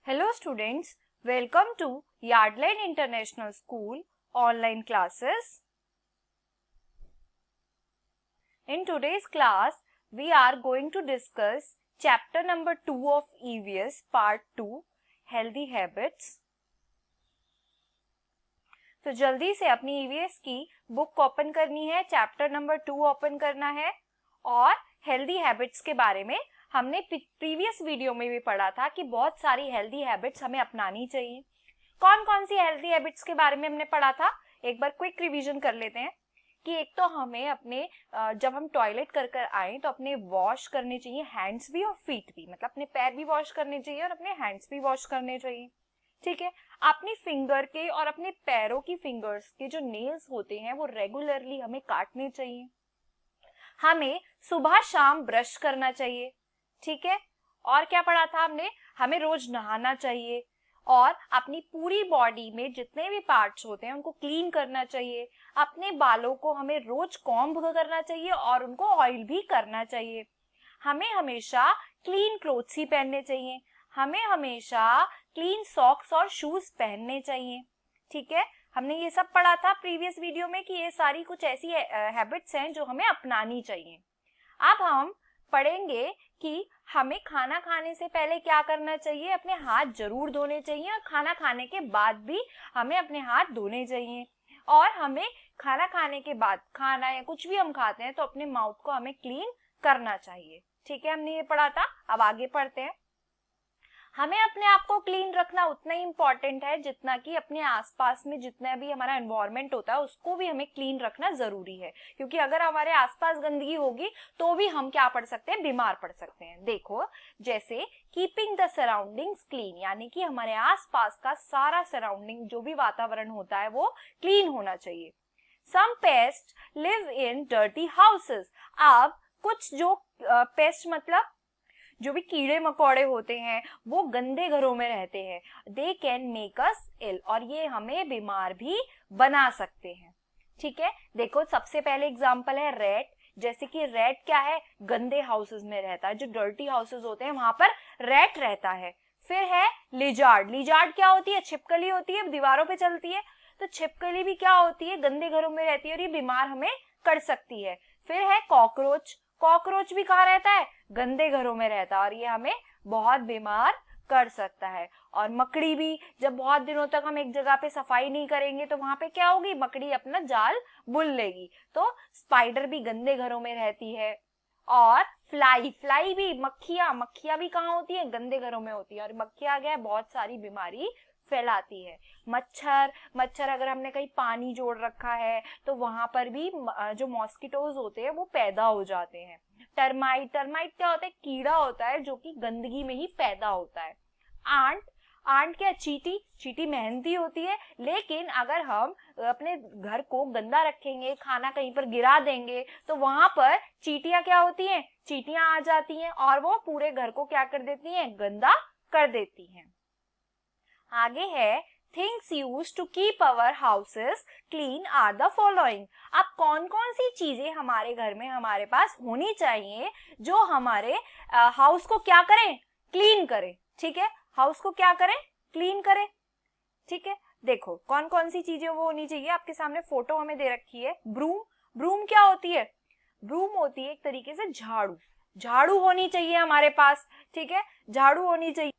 Hello students, welcome to Yardline International School online classes. In today's class, we are going to discuss chapter number 2 of EVS part 2, Healthy Habits. तो जल्दी से अपनी EVS की book open करनी है, chapter number 2 open करना है और हेल्दी हैबिट्स के बारे में हमने प्रीवियस वीडियो में भी पढ़ा था कि बहुत सारी हेल्दी हैबिट्स हमें अपनानी चाहिए। कौन कौन सी हेल्दी हैबिट्स के बारे में हमने पढ़ा था, एक बार क्विक रिवीजन कर लेते हैं कि एक तो हमें अपने जब हम टॉयलेट कर आए तो अपने वॉश करने चाहिए, हैंड्स भी और फीट भी, मतलब अपने पैर भी वॉश करने चाहिए और अपने हैंड्स भी वॉश करने चाहिए। ठीक है, अपनी फिंगर के और अपने पैरों की फिंगर्स के जो नेल्स होते हैं वो रेगुलरली हमें काटने चाहिए। हमें सुबह शाम ब्रश करना चाहिए। ठीक है, और क्या पढ़ा था हमने, हमें रोज नहाना चाहिए और अपनी पूरी बॉडी में जितने भी पार्ट्स होते हैं उनको क्लीन करना चाहिए। अपने बालों को हमें रोज कॉम्ब करना चाहिए और उनको ऑयल भी करना चाहिए। हमें हमेशा क्लीन क्लोथ्स ही पहनने चाहिए। हमें हमेशा क्लीन सॉक्स और शूज पहनने चाहिए। ठीक है, हमने ये सब पढ़ा था प्रीवियस वीडियो में कि ये सारी कुछ ऐसी हैबिट्स हैं जो हमें अपनानी चाहिए। अब हम पढ़ेंगे कि हमें खाना खाने से पहले क्या करना चाहिए, अपने हाथ जरूर धोने चाहिए और खाना खाने के बाद भी हमें अपने हाथ धोने चाहिए। और हमें खाना खाने के बाद, खाना या कुछ भी हम खाते हैं तो अपने माउथ को हमें क्लीन करना चाहिए। ठीक है, हमने ये पढ़ा था। अब आगे पढ़ते हैं। हमें अपने आप को क्लीन रखना उतना ही इम्पोर्टेंट है जितना कि अपने आसपास में जितना भी हमारा एनवायरनमेंट होता है उसको भी हमें क्लीन रखना जरूरी है, क्योंकि अगर हमारे आसपास गंदगी होगी तो भी हम क्या पड़ सकते हैं, बीमार पड़ सकते हैं। देखो, जैसे कीपिंग द सराउंडिंग्स क्लीन, यानी कि हमारे आसपास का सारा सराउंडिंग जो भी वातावरण होता है वो क्लीन होना चाहिए। Some pests live in dirty houses. अब कुछ जो पेस्ट मतलब जो भी कीड़े मकोड़े होते हैं वो गंदे घरों में रहते हैं। दे कैन मेक अस इल, और ये हमें बीमार भी बना सकते हैं। ठीक है, देखो सबसे पहले एग्जांपल है रैट। जैसे कि रैट क्या है, गंदे हाउसेस में रहता है, जो डर्टी हाउसेस होते हैं वहां पर रैट रहता है। फिर है लिजार्ड। लिजार्ड क्या होती है, छिपकली होती है, दीवारों पे चलती है। तो छिपकली भी क्या होती है, गंदे घरों में रहती है और ये बीमार हमें कर सकती है। फिर है कॉकरोच। कॉकरोच भी कहाँ रहता है, गंदे घरों में रहता है और ये हमें बहुत बीमार कर सकता है। और मकड़ी भी, जब बहुत दिनों तक हम एक जगह पे सफाई नहीं करेंगे तो वहां पे क्या होगी, मकड़ी अपना जाल बुन लेगी। तो स्पाइडर भी गंदे घरों में रहती है। और फ्लाई, फ्लाई भी, मक्खियां, मक्खियां भी कहाँ होती है, गंदे घरों में होती है और मक्खियां क्या है, बहुत सारी बीमारी फैलाती है। मच्छर, मच्छर अगर हमने कहीं पानी जोड़ रखा है तो वहां पर भी जो मॉस्किटोज होते हैं वो पैदा हो जाते हैं। टर्माइट, टर्माइट क्या होता है, कीड़ा होता है जो कि गंदगी में ही पैदा होता है। आंट, आंट क्या, चींटी, चींटी मेहनती होती है, लेकिन अगर हम अपने घर को गंदा रखेंगे, खाना कहीं पर गिरा देंगे तो वहां पर चींटियां क्या होती हैं, चींटियां आ जाती हैं और वो पूरे घर को क्या कर देती हैं, गंदा कर देती हैं। आगे है things used to keep our houses clean are the following. अब कौन कौन सी चीजें हमारे घर में हमारे पास होनी चाहिए जो हमारे हाउस को क्या करें, क्लीन करें। ठीक है, हाउस को क्या करें, क्लीन करें। ठीक है, देखो कौन कौन सी चीजें वो होनी चाहिए। आपके सामने फोटो हमें दे रखी है। ब्रूम, ब्रूम क्या होती है, ब्रूम होती है एक तरीके से झाड़ू। झाड़ू होनी चाहिए हमारे पास। ठीक है, झाड़ू होनी चाहिए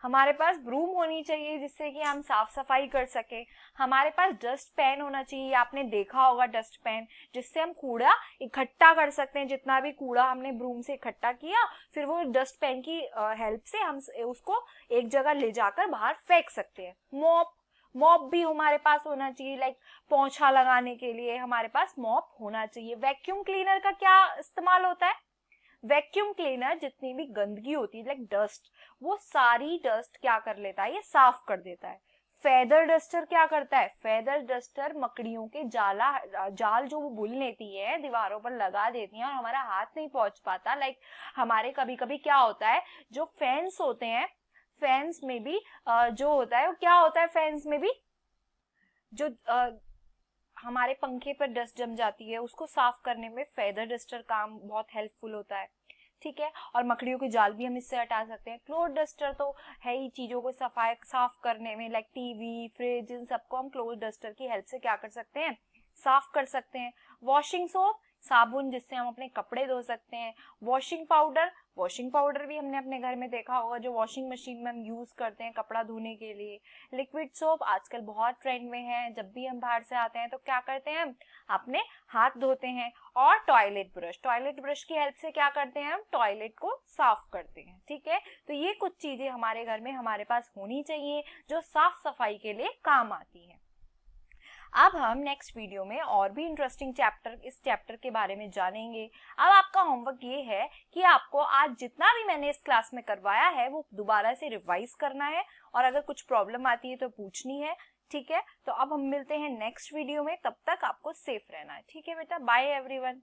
हमारे पास, ब्रूम होनी चाहिए जिससे कि हम साफ सफाई कर सके। हमारे पास डस्ट पैन होना चाहिए, आपने देखा होगा डस्ट पैन, जिससे हम कूड़ा इकट्ठा कर सकते हैं। जितना भी कूड़ा हमने ब्रूम से इकट्ठा किया फिर वो डस्ट पैन की हेल्प से हम उसको एक जगह ले जाकर बाहर फेंक सकते हैं। मॉप, मॉप भी हमारे पास होना चाहिए, लाइक पोंछा लगाने के लिए हमारे पास मॉप होना चाहिए। वैक्यूम क्लीनर का क्या इस्तेमाल होता है, वैक्यूम क्लीनर जितनी भी गंदगी होती है लाइक डस्ट, वो सारी डस्ट क्या कर लेता है, ये साफ कर देता है। फेदर डस्टर क्या करता है, फेदर डस्टर मकड़ियों के जाल जो वो बुन लेती है दीवारों पर लगा देती है और हमारा हाथ नहीं पहुंच पाता। लाइक हमारे कभी कभी क्या होता है, जो फैंस होते हैं, फैंस में भी जो होता है वो क्या होता है, फैंस में भी जो हमारे पंखे पर डस्ट जम जाती है उसको साफ करने में फेदर डस्टर काम बहुत हेल्पफुल होता है। ठीक है। और मकड़ियों की जाल भी हम इससे हटा सकते हैं। क्लोथ डस्टर तो है ही चीजों को साफ करने में, लाइक टीवी, फ्रिज, इन सबको हम क्लोथ डस्टर की हेल्प से क्या कर सकते हैं, साफ कर सकते हैं। वॉशिंग सोप, साबुन जिससे हम अपने कपड़े धो सकते हैं। वॉशिंग पाउडर भी हमने अपने घर में देखा होगा, जो वॉशिंग मशीन में हम यूज करते हैं कपड़ा धोने के लिए। लिक्विड सोप आजकल बहुत ट्रेंड में है, जब भी हम बाहर से आते हैं तो क्या करते हैं, हम अपने हाथ धोते हैं। और टॉयलेट ब्रश की हेल्प से क्या करते हैं, हम टॉयलेट को साफ करते हैं, ठीक है। तो ये कुछ चीजें हमारे घर में हमारे पास होनी चाहिए जो साफ सफाई के लिए काम आती हैं। अब हम नेक्स्ट वीडियो में और भी इंटरेस्टिंग इस चैप्टर के बारे में जानेंगे। अब आपका होमवर्क ये है कि आपको आज जितना भी मैंने इस क्लास में करवाया है वो दोबारा से रिवाइज करना है, और अगर कुछ प्रॉब्लम आती है तो पूछनी है, ठीक है। तो अब हम मिलते हैं नेक्स्ट वीडियो में, तब तक आपको सेफ रहना है, ठीक है बेटा। Bye everyone.